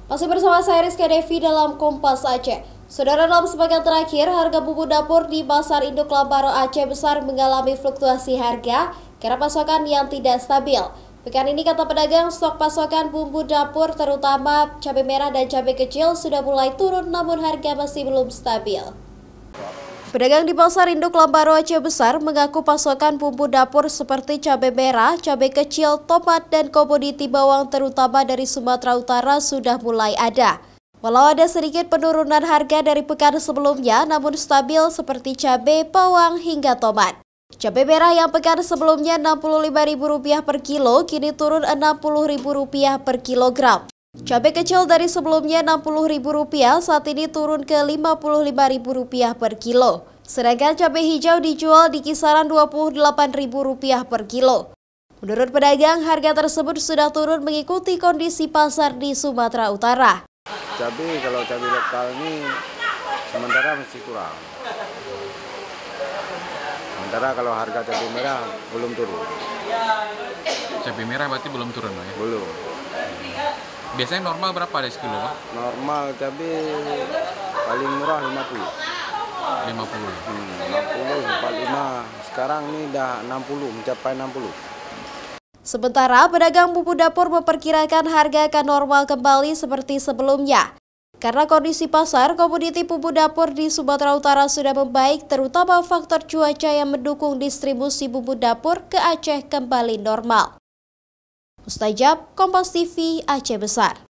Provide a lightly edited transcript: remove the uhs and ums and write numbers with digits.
Masih bersama saya Rizka Devi dalam Kompas Aceh. Saudara, dalam sepekan terakhir, harga bumbu dapur di Pasar Induk Lambaro Aceh Besar mengalami fluktuasi harga karena pasokan yang tidak stabil. Pekan ini, kata pedagang, stok pasokan bumbu dapur terutama cabai merah dan cabai kecil sudah mulai turun, namun harga masih belum stabil. Pedagang di Pasar Induk Lambaro Aceh Besar mengaku pasokan bumbu dapur seperti cabai merah, cabai kecil, tomat, dan komoditi bawang terutama dari Sumatera Utara sudah mulai ada. Walau ada sedikit penurunan harga dari pekan sebelumnya, namun stabil seperti cabai, bawang, hingga tomat. Cabai merah yang pekan sebelumnya Rp65.000 per kilo, kini turun Rp60.000 per kilogram. Cabai kecil dari sebelumnya Rp60.000 saat ini turun ke Rp55.000 per kilo. Sedangkan cabai hijau dijual di kisaran Rp28.000 per kilo. Menurut pedagang, harga tersebut sudah turun mengikuti kondisi pasar di Sumatera Utara. Kalau cabai lokal ini sementara masih kurang. Sementara kalau harga cabai merah belum turun. Cabai merah berarti belum turun, Pak, ya? Belum. Biasanya normal berapa ada sekilo, Pak? Normal cabai paling murah 50. 50. 50, 45. Sekarang ini udah 60, mencapai 60. Sementara pedagang bumbu dapur memperkirakan harga akan normal kembali seperti sebelumnya. Karena kondisi pasar, komoditi bumbu dapur di Sumatera Utara sudah membaik, terutama faktor cuaca yang mendukung distribusi bumbu dapur ke Aceh kembali normal. Mustajab, Kompas TV, Aceh Besar.